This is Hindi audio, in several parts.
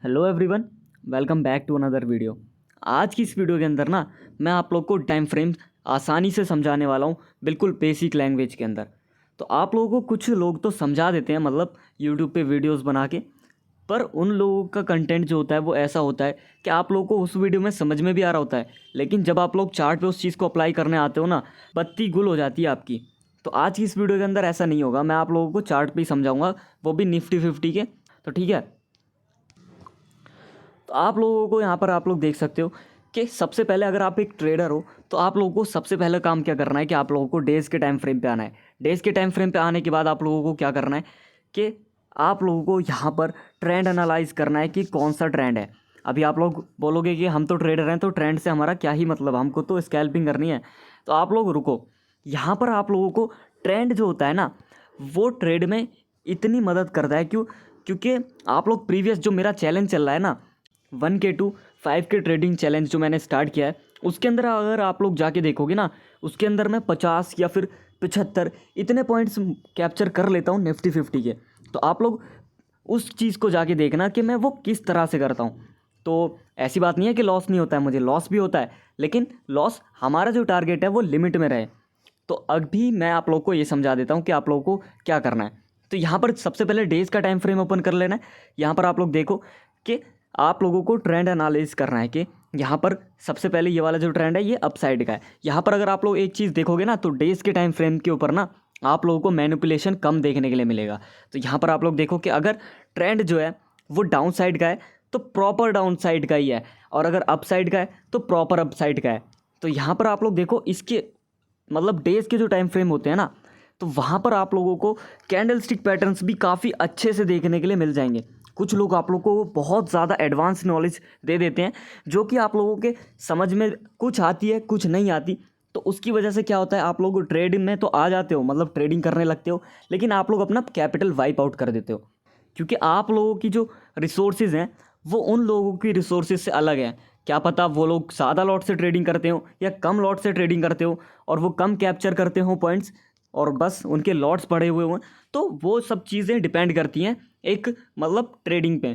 Hello everyone, welcome back to another video. आज की इस वीडियो के अंदर ना मैं आप लोग को टाइम फ्रेम आसानी से समझाने वाला हूँ, बिल्कुल बेसिक लैंग्वेज के अंदर। तो आप लोगों को कुछ लोग तो समझा देते हैं, मतलब यूट्यूब पे वीडियोस बना के, पर उन लोगों का कंटेंट जो होता है वो ऐसा होता है कि आप लोगों को उस वीडियो में समझ में भी आ रहा होता है, लेकिन जब आप लोग चार्ट पे उस चीज़ को अप्लाई करने आते हो ना, बत्ती गुल हो जाती है आपकी। तो आज की इस वीडियो के अंदर ऐसा नहीं होगा, मैं आप लोगों को चार्ट पे ही समझाऊंगा, वो भी निफ्टी 50 के। तो ठीक है, तो आप लोगों को यहाँ पर आप लोग देख सकते हो कि सबसे पहले अगर आप एक ट्रेडर हो तो आप लोगों को सबसे पहले काम क्या करना है कि आप लोगों को डेज़ के टाइम फ्रेम पे आना है। डेज़ के टाइम फ्रेम पे आने के बाद आप लोगों को क्या करना है कि आप लोगों को यहाँ पर ट्रेंड एनालाइज करना है कि कौन सा ट्रेंड है। अभी आप लोग बोलोगे कि हम तो ट्रेडर हैं तो ट्रेंड से हमारा क्या ही मतलब, हमको तो स्कैल्पिंग करनी है। तो आप लोग रुको, यहाँ पर आप लोगों को ट्रेंड जो होता है ना वो ट्रेड में इतनी मदद करता है। क्योंकि आप लोग प्रीवियस जो मेरा चैलेंज चल रहा है ना 1K to 5K trading challenge जो मैंने स्टार्ट किया है, उसके अंदर अगर आप लोग जाके देखोगे ना, उसके अंदर मैं 50 या फिर 75 इतने पॉइंट्स कैप्चर कर लेता हूँ निफ्टी 50 के। तो आप लोग उस चीज़ को जाके देखना कि मैं वो किस तरह से करता हूँ। तो ऐसी बात नहीं है कि लॉस नहीं होता है, मुझे लॉस भी होता है, लेकिन लॉस हमारा जो टारगेट है वो लिमिट में रहे। तो अभी मैं आप लोग को ये समझा देता हूँ कि आप लोगों को क्या करना है। तो यहाँ पर सबसे पहले डेज़ का टाइम फ्रेम ओपन कर लेना है। यहाँ पर आप लोग देखो कि आप लोगों को ट्रेंड एनालिसिस करना है कि यहाँ पर सबसे पहले ये वाला जो ट्रेंड है ये अपसाइड का है। यहाँ पर अगर आप लोग एक चीज़ देखोगे ना तो डेज़ के टाइम फ्रेम के ऊपर ना आप लोगों को मैनिपुलेशन कम देखने के लिए मिलेगा। तो यहाँ पर आप लोग देखो कि अगर ट्रेंड जो है वो डाउन साइड का है तो प्रॉपर डाउन साइड का ही है, और अगर अप साइड का है तो प्रॉपर अप साइड का है। तो यहाँ पर आप लोग देखो इसके मतलब डेज़ के जो टाइम फ्रेम होते हैं ना, तो वहाँ पर आप लोगों को कैंडल स्टिक पैटर्न्स भी काफ़ी अच्छे से देखने के लिए मिल जाएंगे। कुछ लोग आप लोगों को बहुत ज़्यादा एडवांस नॉलेज दे देते हैं जो कि आप लोगों के समझ में कुछ आती है कुछ नहीं आती। तो उसकी वजह से क्या होता है, आप लोग ट्रेडिंग में तो आ जाते हो, मतलब ट्रेडिंग करने लगते हो, लेकिन आप लोग अपना कैपिटल वाइप आउट कर देते हो। क्योंकि आप लोगों की जो रिसोर्सेज हैं वो उन लोगों की रिसोर्सेज से अलग हैं। क्या पता वो लोग ज़्यादा लॉट से ट्रेडिंग करते हो या कम लॉट से ट्रेडिंग करते हो, और वो कम कैप्चर करते हो पॉइंट्स, और बस उनके लॉट्स पड़े हुए हों। तो वो सब चीज़ें डिपेंड करती हैं एक मतलब ट्रेडिंग पे।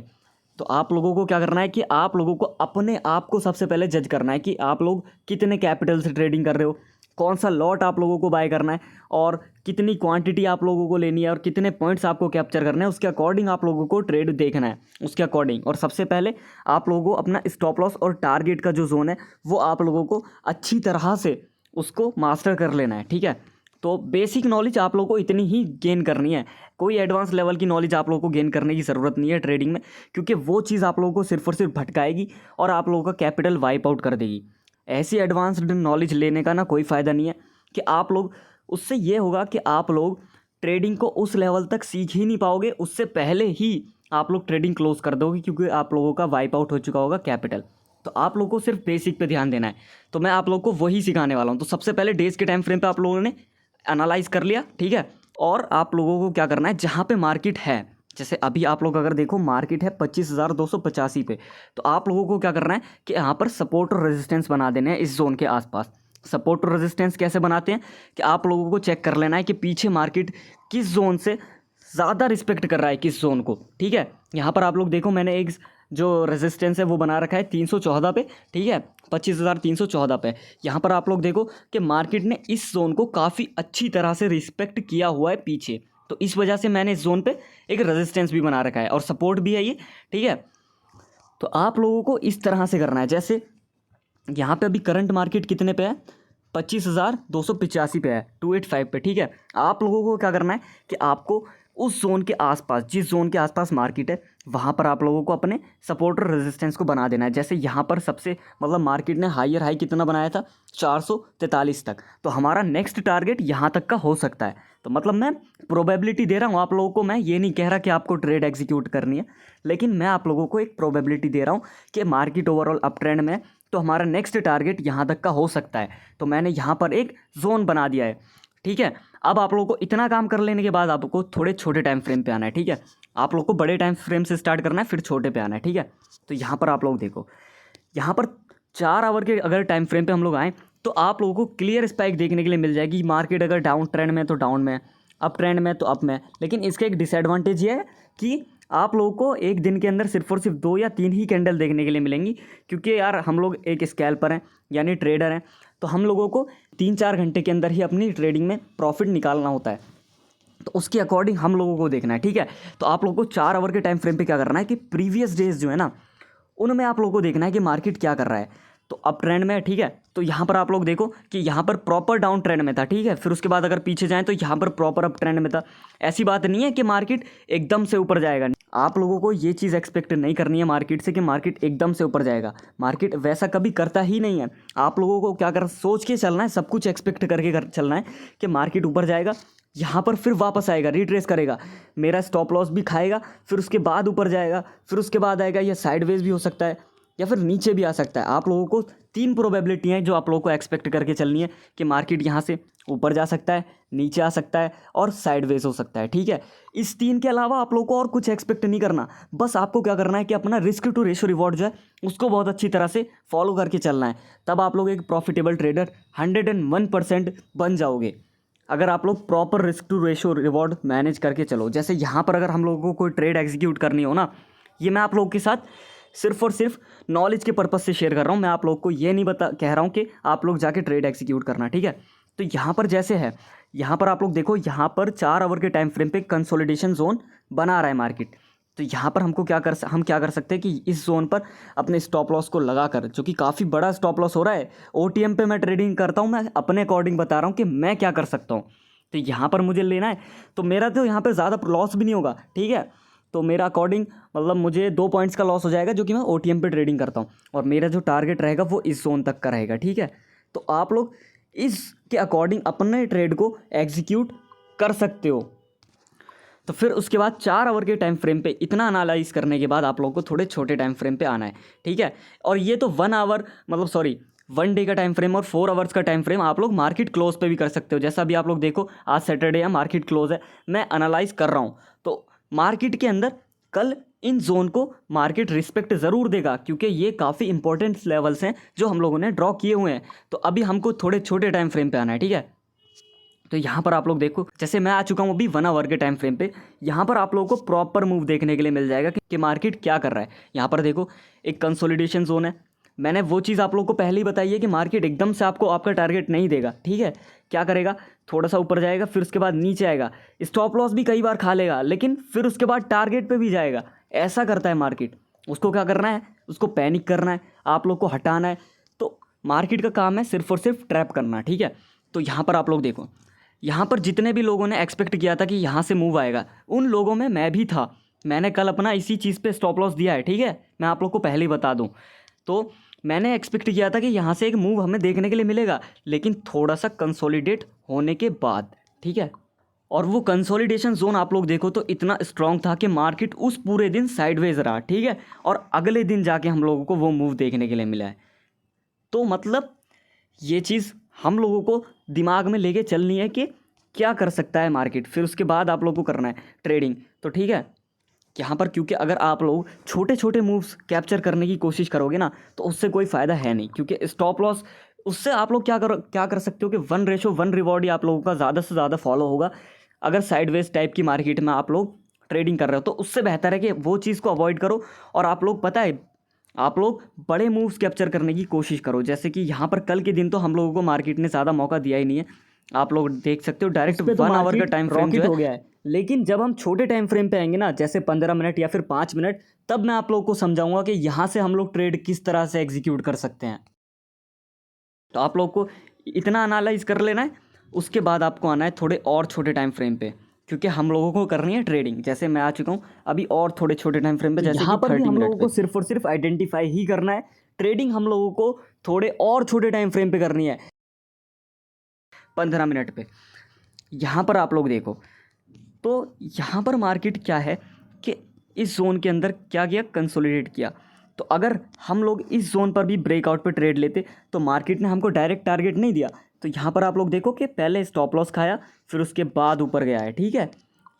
तो आप लोगों को क्या करना है कि आप लोगों को अपने आप को सबसे पहले जज करना है कि आप लोग कितने कैपिटल से ट्रेडिंग कर रहे हो, कौन सा लॉट आप लोगों को बाय करना है, और कितनी क्वांटिटी आप लोगों को लेनी है, और कितने पॉइंट्स आपको कैप्चर करना है, उसके अकॉर्डिंग आप लोगों को ट्रेड देखना है उसके अकॉर्डिंग। और सबसे पहले आप लोगों को अपना स्टॉप लॉस और टारगेट का जो जोन है वो आप लोगों को अच्छी तरह से उसको मास्टर कर लेना है। ठीक है, तो बेसिक नॉलेज आप लोगों को इतनी ही गेन करनी है, कोई एडवांस लेवल की नॉलेज आप लोगों को गेन करने की ज़रूरत नहीं है ट्रेडिंग में, क्योंकि वो चीज़ आप लोगों को सिर्फ और सिर्फ भटकाएगी और आप लोगों का कैपिटल वाइप आउट कर देगी। ऐसी एडवांस्ड नॉलेज लेने का ना कोई फ़ायदा नहीं है कि आप लोग, उससे ये होगा कि आप लोग ट्रेडिंग को उस लेवल तक सीख ही नहीं पाओगे, उससे पहले ही आप लोग ट्रेडिंग क्लोज कर दोगे, क्योंकि आप लोगों का वाइप आउट हो चुका होगा कैपिटल। तो आप लोगों को सिर्फ बेसिक पे ध्यान देना है, तो मैं आप लोगों को वही सिखाने वाला हूँ। तो सबसे पहले डेज़ के टाइम फ्रेम पे आप लोगों ने एनालाइज कर लिया, ठीक है। और आप लोगों को क्या करना है, जहाँ पे मार्केट है, जैसे अभी आप लोग अगर देखो मार्केट है 25,285 पे, तो आप लोगों को क्या करना है कि यहाँ पर सपोर्ट और रेजिस्टेंस बना देने हैं इस जोन के आसपास। सपोर्ट और रेजिस्टेंस कैसे बनाते हैं कि आप लोगों को चेक कर लेना है कि पीछे मार्केट किस जोन से ज़्यादा रिस्पेक्ट कर रहा है, किस जोन को। ठीक है, यहाँ पर आप लोग देखो मैंने एक जो रेजिस्टेंस है वो बना रखा है 314 पे, ठीक है, 25,314 पे। यहाँ पर आप लोग देखो कि मार्केट ने इस जोन को काफ़ी अच्छी तरह से रिस्पेक्ट किया हुआ है पीछे, तो इस वजह से मैंने इस जोन पे एक रेजिस्टेंस भी बना रखा है और सपोर्ट भी है ये। ठीक है, तो आप लोगों को इस तरह से करना है, जैसे यहाँ पे अभी करंट मार्केट कितने पे है, 25,285 पे है, 285 पे। ठीक है, आप लोगों को क्या करना है कि आपको उस जोन के आसपास, जिस जोन के आसपास मार्केट है, वहाँ पर आप लोगों को अपने सपोर्ट और रेजिस्टेंस को बना देना है। जैसे यहाँ पर सबसे मतलब मार्केट ने हायर हाई कितना बनाया था, 443 तक, तो हमारा नेक्स्ट टारगेट यहाँ तक का हो सकता है। तो मतलब मैं प्रोबेबिलिटी दे रहा हूँ आप लोगों को, मैं ये नहीं कह रहा कि आपको ट्रेड एग्जीक्यूट करनी है, लेकिन मैं आप लोगों को एक प्रोबेबिलिटी दे रहा हूँ कि मार्केट ओवरऑल अप ट्रेंड में, तो हमारा नेक्स्ट टारगेट यहाँ तक का हो सकता है। तो मैंने यहाँ पर एक जोन बना दिया है। ठीक है, अब आप लोगों को इतना काम कर लेने के बाद आपको थोड़े छोटे टाइम फ्रेम पे आना है। ठीक है, आप लोग को बड़े टाइम फ्रेम से स्टार्ट करना है, फिर छोटे पे आना है। ठीक है, तो यहाँ पर आप लोग देखो, यहाँ पर 4 आवर के अगर टाइम फ्रेम पे हम लोग आएँ तो आप लोगों को क्लियर स्पाइक देखने के लिए मिल जाएगी। मार्केट अगर डाउन ट्रेंड में तो डाउन में, अप ट्रेंड में तो अप में। लेकिन इसका एक डिसएडवांटेज ये है कि आप लोगों को एक दिन के अंदर सिर्फ और सिर्फ 2 या 3 ही कैंडल देखने के लिए मिलेंगी, क्योंकि यार हम लोग एक स्कैल्पर हैं यानी ट्रेडर हैं, तो हम लोगों को 3-4 घंटे के अंदर ही अपनी ट्रेडिंग में प्रॉफिट निकालना होता है। तो उसके अकॉर्डिंग हम लोगों को देखना है, ठीक है। तो आप लोगों को 4 आवर के टाइम फ्रेम पे क्या करना है कि प्रीवियस डेज जो है ना, उनमें आप लोगों को देखना है कि मार्केट क्या कर रहा है। तो अप ट्रेंड में है, ठीक है, तो यहाँ पर आप लोग देखो कि यहाँ पर प्रॉपर डाउन ट्रेंड में था, ठीक है। फिर उसके बाद अगर पीछे जाएं तो यहाँ पर प्रॉपर अप ट्रेंड में था। ऐसी बात नहीं है कि मार्केट एकदम से ऊपर जाएगा, आप लोगों को ये चीज़ एक्सपेक्ट नहीं करनी है मार्केट से कि मार्केट एकदम से ऊपर जाएगा। मार्केट वैसा कभी करता ही नहीं है। आप लोगों को क्या कर सोच के चलना है, सब कुछ एक्सपेक्ट करके चलना है कि मार्केट ऊपर जाएगा, यहाँ पर फिर वापस आएगा, रिट्रेस करेगा, मेरा स्टॉप लॉस भी खाएगा, फिर उसके बाद ऊपर जाएगा, फिर उसके बाद आएगा, या साइडवेज भी हो सकता है या फिर नीचे भी आ सकता है। आप लोगों को 3 प्रोबेबिलिटी हैं जो आप लोगों को एक्सपेक्ट करके चलनी है कि मार्केट यहाँ से ऊपर जा सकता है, नीचे आ सकता है और साइडवेज हो सकता है, ठीक है। इस 3 के अलावा आप लोगों को और कुछ एक्सपेक्ट नहीं करना। बस आपको क्या करना है कि अपना रिस्क टू रेशो रिवॉर्ड जो है उसको बहुत अच्छी तरह से फॉलो करके चलना है, तब आप लोग एक प्रॉफिटेबल ट्रेडर 101% बन जाओगे। अगर आप लोग proper risk to ratio reward manage करके चलो। जैसे यहाँ पर अगर हम लोगों को कोई ट्रेड एग्जीक्यूट करनी हो ना, ये मैं आप लोगों के साथ सिर्फ और सिर्फ नॉलेज के पर्पज़ से शेयर कर रहा हूँ। मैं आप लोग को ये नहीं कह रहा हूँ कि आप लोग जाके ट्रेड एग्जीक्यूट करना, ठीक है। तो यहाँ पर जैसे है, यहाँ पर आप लोग देखो, यहाँ पर 4 आवर के टाइम फ्रेम पे कंसोलिडेशन जोन बना रहा है मार्केट। तो यहाँ पर हम क्या कर सकते हैं कि इस जोन पर अपने स्टॉप लॉस को लगाकर, जो कि काफ़ी बड़ा स्टॉप लॉस हो रहा है, OTM पे मैं ट्रेडिंग करता हूँ, मैं अपने अकॉर्डिंग बता रहा हूँ कि मैं क्या कर सकता हूँ। तो यहाँ पर मुझे लेना है, तो मेरा तो यहाँ पर ज़्यादा लॉस भी नहीं होगा, ठीक है। तो मेरा अकॉर्डिंग मतलब मुझे 2 पॉइंट्स का लॉस हो जाएगा, जो कि मैं OTM पे ट्रेडिंग करता हूँ, और मेरा जो टारगेट रहेगा वो इस जोन तक का रहेगा, ठीक है। तो आप लोग इसके अकॉर्डिंग अपने ट्रेड को एग्जीक्यूट कर सकते हो। तो फिर उसके बाद 4 आवर के टाइम फ्रेम पे इतना एनालाइज करने के बाद आप लोगों को थोड़े छोटे टाइम फ्रेम पे आना है, ठीक है। और ये तो 1 आवर मतलब सॉरी 1 डे का टाइम फ्रेम और 4 आवर्स का टाइम फ्रेम आप लोग मार्केट क्लोज पे भी कर सकते हो। जैसा भी आप लोग देखो, आज सैटरडे है, मार्केट क्लोज है, मैं एनालाइज कर रहा हूँ, तो मार्केट के अंदर कल इन जोन को मार्केट रिस्पेक्ट ज़रूर देगा, क्योंकि ये काफ़ी इंपॉर्टेंट लेवल्स हैं जो हम लोगों ने ड्रॉ किए हुए हैं। तो अभी हमको थोड़े छोटे टाइम फ्रेम पे आना है, ठीक है। तो यहाँ पर आप लोग देखो, जैसे मैं आ चुका हूँ अभी 1 आवर के टाइम फ्रेम पे, यहाँ पर आप लोगों को प्रॉपर मूव देखने के लिए मिल जाएगा कि मार्केट क्या कर रहा है। यहाँ पर देखो एक कंसोलिडेशन जोन है, मैंने वो चीज़ आप लोगों को पहले ही बताई है कि मार्केट एकदम से आपको आपका टारगेट नहीं देगा, ठीक है। क्या करेगा, थोड़ा सा ऊपर जाएगा, फिर उसके बाद नीचे आएगा, स्टॉप लॉस भी कई बार खा लेगा, लेकिन फिर उसके बाद टारगेट पे भी जाएगा। ऐसा करता है मार्केट। उसको क्या करना है, उसको पैनिक करना है, आप लोग को हटाना है। तो मार्केट का काम है सिर्फ और सिर्फ ट्रैप करना, ठीक है। तो यहाँ पर आप लोग देखो, यहाँ पर जितने भी लोगों ने एक्सपेक्ट किया था कि यहाँ से मूव आएगा, उन लोगों में मैं भी था। मैंने कल अपना इसी चीज़ पे स्टॉप लॉस दिया है, ठीक है, मैं आप लोग को पहले ही बता दूँ। तो मैंने एक्सपेक्ट किया था कि यहाँ से एक मूव हमें देखने के लिए मिलेगा, लेकिन थोड़ा सा कंसोलिडेट होने के बाद, ठीक है। और वो कंसोलिडेशन जोन आप लोग देखो तो इतना स्ट्रांग था कि मार्केट उस पूरे दिन साइडवेज रहा, ठीक है, और अगले दिन जाके हम लोगों को वो मूव देखने के लिए मिला है। तो मतलब ये चीज़ हम लोगों को दिमाग में लेके चलनी है कि क्या कर सकता है मार्केट, फिर उसके बाद आप लोगों को करना है ट्रेडिंग, तो ठीक है। यहाँ पर क्योंकि अगर आप लोग छोटे छोटे मूव्स कैप्चर करने की कोशिश करोगे ना, तो उससे कोई फ़ायदा है नहीं, क्योंकि स्टॉप लॉस उससे आप लोग क्या कर सकते हो कि 1:1 रिवॉर्ड ही आप लोगों का ज़्यादा से ज़्यादा फॉलो होगा। अगर साइडवेज टाइप की मार्केट में आप लोग ट्रेडिंग कर रहे हो तो उससे बेहतर है कि वो चीज़ को अवॉइड करो, और आप लोग पता है आप लोग बड़े मूव्स कैप्चर करने की कोशिश करो। जैसे कि यहाँ पर कल के दिन तो हम लोगों को मार्केट ने ज़्यादा मौका दिया ही नहीं है, आप लोग देख सकते हो डायरेक्ट 1 आवर का टाइम फ्रेम जो हो गया है। लेकिन जब हम छोटे टाइम फ्रेम पे आएंगे ना, जैसे 15 मिनट या फिर 5 मिनट, तब मैं आप लोगों को समझाऊंगा कि यहाँ से हम लोग ट्रेड किस तरह से एग्जीक्यूट कर सकते हैं। तो आप लोग को इतना एनालाइज कर लेना है, उसके बाद आपको आना है थोड़े और छोटे टाइम फ्रेम पे, क्योंकि हम लोगों को करनी है ट्रेडिंग। जैसे मैं आ चुका हूँ अभी और थोड़े छोटे टाइम फ्रेम पे, जैसे यहाँ पर भी हम लोगों को सिर्फ और सिर्फ आइडेंटिफाई ही करना है। ट्रेडिंग हम लोगों को थोड़े और छोटे टाइम फ्रेम पे करनी है, 15 मिनट पे। यहाँ पर आप लोग देखो, तो यहाँ पर मार्केट क्या है कि इस जोन के अंदर क्या किया, कंसोलिडेट किया। तो अगर हम लोग इस जोन पर भी ब्रेकआउट पे ट्रेड लेते तो मार्केट ने हमको डायरेक्ट टारगेट नहीं दिया। तो यहाँ पर आप लोग देखो कि पहले स्टॉप लॉस खाया, फिर उसके बाद ऊपर गया है, ठीक है।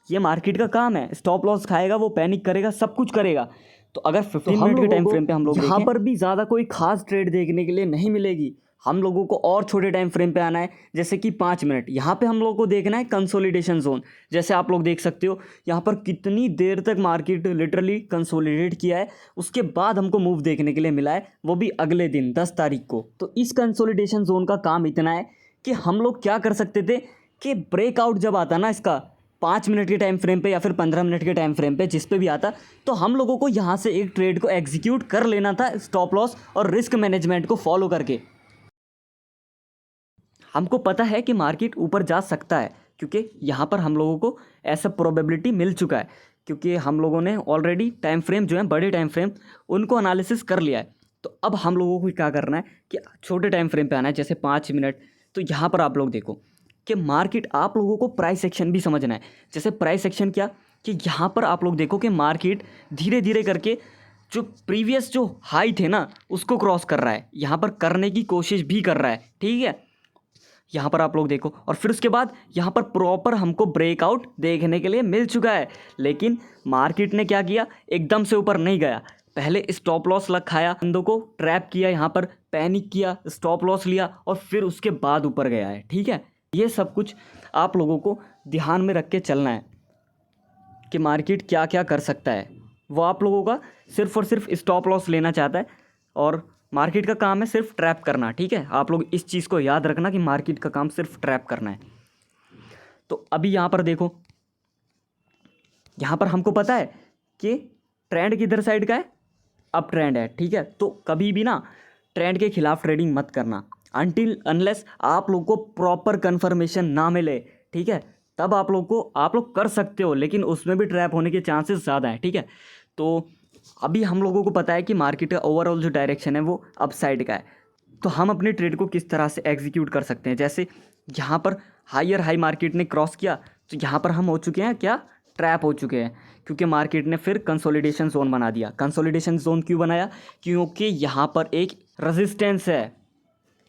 ये मार्केट का काम है, स्टॉप लॉस खाएगा, वो पैनिक करेगा, सब कुछ करेगा। तो अगर 15 मिनट के टाइम फ्रेम पे हम लोग यहाँ पर भी ज़्यादा कोई खास ट्रेड देखने के लिए नहीं मिलेगी। हम लोगों को और छोटे टाइम फ्रेम पे आना है, जैसे कि 5 मिनट। यहाँ पे हम लोगों को देखना है कंसोलिडेशन जोन। जैसे आप लोग देख सकते हो यहाँ पर कितनी देर तक मार्केट लिटरली कंसोलिडेट किया है, उसके बाद हमको मूव देखने के लिए मिला है, वो भी अगले दिन 10 तारीख को। तो इस कंसोलिडेशन जोन का काम इतना है कि हम लोग क्या कर सकते थे कि ब्रेकआउट जब आता ना इसका 5 मिनट के टाइम फ्रेम पे या फिर 15 मिनट के टाइम फ्रेम पे, जिस पे भी आता, तो हम लोगों को यहाँ से एक ट्रेड को एग्जीक्यूट कर लेना था स्टॉप लॉस और रिस्क मैनेजमेंट को फॉलो करके। हमको पता है कि मार्केट ऊपर जा सकता है, क्योंकि यहाँ पर हम लोगों को ऐसा प्रोबेबिलिटी मिल चुका है, क्योंकि हम लोगों ने ऑलरेडी टाइम फ्रेम जो है बड़े टाइम फ्रेम उनको एनालिसिस कर लिया है। तो अब हम लोगों को क्या करना है कि छोटे टाइम फ्रेम पे आना है, जैसे 5 मिनट। तो यहाँ पर आप लोग देखो कि मार्केट, आप लोगों को प्राइस एक्शन भी समझना है। जैसे प्राइस एक्शन क्या, कि यहाँ पर आप लोग देखो कि मार्केट धीरे धीरे करके जो प्रीवियस जो हाई थे ना उसको क्रॉस कर रहा है, यहाँ पर करने की कोशिश भी कर रहा है, ठीक है। यहाँ पर आप लोग देखो, और फिर उसके बाद यहाँ पर प्रॉपर हमको ब्रेकआउट देखने के लिए मिल चुका है। लेकिन मार्केट ने क्या किया, एकदम से ऊपर नहीं गया, पहले स्टॉप लॉस लगाया, बंदों को ट्रैप किया, यहाँ पर पैनिक किया, स्टॉप लॉस लिया, और फिर उसके बाद ऊपर गया है, ठीक है। ये सब कुछ आप लोगों को ध्यान में रख के चलना है कि मार्केट क्या क्या कर सकता है। वो आप लोगों का सिर्फ और सिर्फ स्टॉप लॉस लेना चाहता है, और मार्केट का काम है सिर्फ ट्रैप करना, ठीक है। आप लोग इस चीज़ को याद रखना कि मार्केट का काम सिर्फ ट्रैप करना है। तो अभी यहाँ पर देखो, यहाँ पर हमको पता है कि ट्रेंड किधर साइड का है, अप ट्रेंड है, ठीक है। तो कभी भी ना ट्रेंड के खिलाफ ट्रेडिंग मत करना अनटिल अनलेस आप लोग को प्रॉपर कन्फर्मेशन ना मिले, ठीक है। तब आप लोग कर सकते हो, लेकिन उसमें भी ट्रैप होने के चांसेस ज़्यादा हैं, ठीक है। तो अभी हम लोगों को पता है कि मार्केट का ओवरऑल जो डायरेक्शन है वो अप साइड का है। तो हम अपने ट्रेड को किस तरह से एग्जीक्यूट कर सकते हैं, जैसे यहाँ पर हायर हाई मार्केट ने क्रॉस किया, तो यहाँ पर हम हो चुके हैं क्या, ट्रैप हो चुके हैं, क्योंकि मार्केट ने फिर कंसोलिडेशन जोन बना दिया। कंसोलिडेशन जोन क्यों बनाया, क्योंकि यहाँ पर एक रेजिस्टेंस है,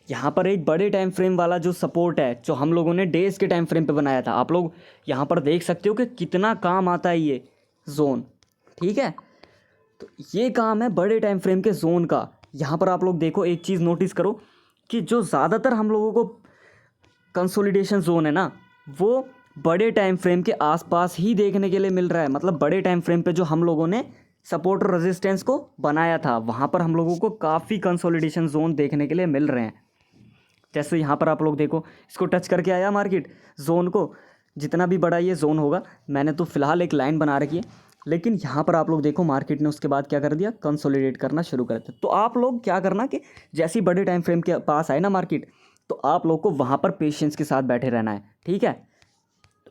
यहाँ पर एक बड़े टाइम फ्रेम वाला जो सपोर्ट है, जो हम लोगों ने डेज के टाइम फ्रेम पे बनाया था। आप लोग यहाँ पर देख सकते हो कि कितना काम आता है ये जोन, ठीक है। तो ये काम है बड़े टाइम फ्रेम के जोन का। यहाँ पर आप लोग देखो, एक चीज़ नोटिस करो कि जो ज़्यादातर हम लोगों को कंसोलिडेशन जोन है ना, वो बड़े टाइम फ्रेम के आसपास ही देखने के लिए मिल रहा है। मतलब बड़े टाइम फ्रेम पे जो हम लोगों ने सपोर्ट और रेजिस्टेंस को बनाया था, वहाँ पर हम लोगों को काफ़ी कंसोलिडेशन जोन देखने के लिए मिल रहे हैं। जैसे यहाँ पर आप लोग देखो, इसको टच करके आया मार्केट जोन को, जितना भी बड़ा ये जोन होगा, मैंने तो फिलहाल एक लाइन बना रखी है, लेकिन यहाँ पर आप लोग देखो मार्केट ने उसके बाद क्या कर दिया, कंसोलिडेट करना शुरू कर दिया। तो आप लोग क्या करना कि जैसे ही बड़े टाइम फ्रेम के पास आए ना मार्केट, तो आप लोग को वहाँ पर पेशेंस के साथ बैठे रहना है, ठीक है।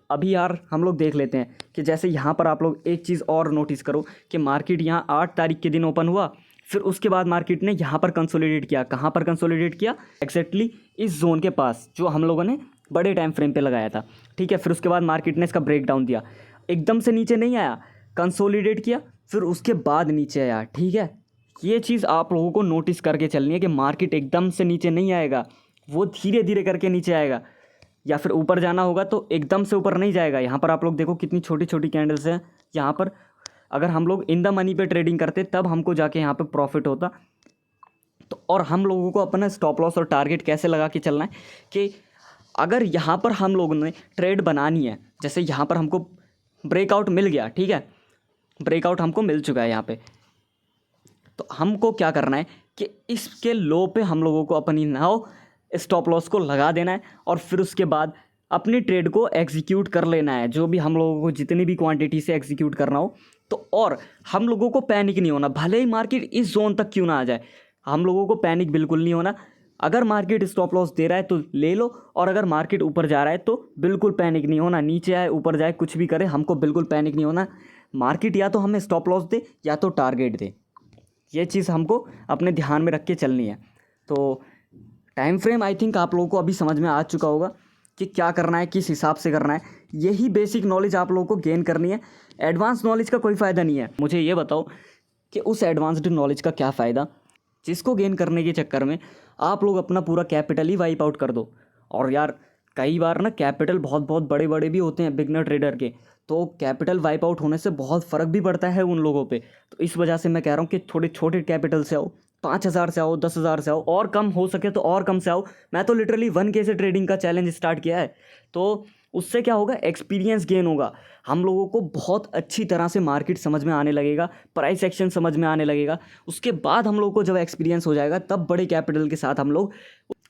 अभी यार हम लोग देख लेते हैं कि जैसे यहाँ पर आप लोग एक चीज़ और नोटिस करो कि मार्केट यहाँ 8 तारीख के दिन ओपन हुआ, फिर उसके बाद मार्केट ने यहाँ पर कंसोलिडेट किया। कहाँ पर कंसोलिडेट किया, एग्जैक्टली इस जोन के पास जो हम लोगों ने बड़े टाइम फ्रेम पे लगाया था, ठीक है। फिर उसके बाद मार्केट ने इसका ब्रेक डाउन दिया, एकदम से नीचे नहीं आया, कंसोलिडेट किया, फिर उसके बाद नीचे आया, ठीक है। ये चीज़ आप लोगों को नोटिस करके चलनी है कि मार्केट एकदम से नीचे नहीं आएगा, वो धीरे धीरे करके नीचे आएगा, या फिर ऊपर जाना होगा तो एकदम से ऊपर नहीं जाएगा। यहाँ पर आप लोग देखो कितनी छोटी छोटी कैंडल्स हैं। यहाँ पर अगर हम लोग इन द मनी पे ट्रेडिंग करते तब हमको जाके यहाँ पे प्रॉफिट होता। तो और हम लोगों को अपना स्टॉप लॉस और टारगेट कैसे लगा के चलना है कि अगर यहाँ पर हम लोगों ने ट्रेड बनानी है, जैसे यहाँ पर हमको ब्रेकआउट मिल गया, ठीक है, ब्रेकआउट हमको मिल चुका है यहाँ पे, तो हमको क्या करना है कि इसके लो पे हम लोगों को अपनी नाव स्टॉप लॉस को लगा देना है, और फिर उसके बाद अपनी ट्रेड को एग्जीक्यूट कर लेना है, जो भी हम लोगों को जितनी भी क्वांटिटी से एग्जीक्यूट करना हो। तो और हम लोगों को पैनिक नहीं होना, भले ही मार्केट इस जोन तक क्यों ना आ जाए, हम लोगों को पैनिक बिल्कुल नहीं होना। अगर मार्केट स्टॉप लॉस दे रहा है तो ले लो, और अगर मार्केट ऊपर जा रहा है तो बिल्कुल पैनिक नहीं होना। नीचे आए ऊपर जाए कुछ भी करे, हमको बिल्कुल पैनिक नहीं होना। मार्केट या तो हमें स्टॉप लॉस दे या तो टारगेट दे, ये चीज़ हमको अपने ध्यान में रख के चलनी है। तो टाइम फ्रेम आई थिंक आप लोगों को अभी समझ में आ चुका होगा कि क्या करना है, किस हिसाब से करना है। यही बेसिक नॉलेज आप लोगों को गेन करनी है। एडवांस नॉलेज का कोई फ़ायदा नहीं है। मुझे ये बताओ कि उस एडवांस्ड नॉलेज का क्या फ़ायदा जिसको गेन करने के चक्कर में आप लोग अपना पूरा कैपिटल ही वाइप आउट कर दो। और यार कई बार ना कैपिटल बहुत बहुत बड़े बड़े भी होते हैं बिगनर ट्रेडर के, तो कैपिटल वाइप आउट होने से बहुत फ़र्क भी पड़ता है उन लोगों पे। तो इस वजह से मैं कह रहा हूँ कि थोड़े छोटे कैपिटल से आओ, 5,000 से आओ, 10,000 से आओ, और कम हो सके तो और कम से आओ। मैं तो लिटरली 1K से ट्रेडिंग का चैलेंज स्टार्ट किया है। तो उससे क्या होगा, एक्सपीरियंस गेन होगा, हम लोगों को बहुत अच्छी तरह से मार्केट समझ में आने लगेगा, प्राइस एक्शन समझ में आने लगेगा। उसके बाद हम लोग को जब एक्सपीरियंस हो जाएगा तब बड़े कैपिटल के साथ हम लोग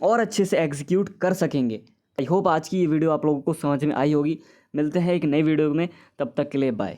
और अच्छे से एग्जीक्यूट कर सकेंगे। आई होप आज की ये वीडियो आप लोगों को समझ में आई होगी। मिलते हैं एक नई वीडियो में, तब तक के लिए बाय।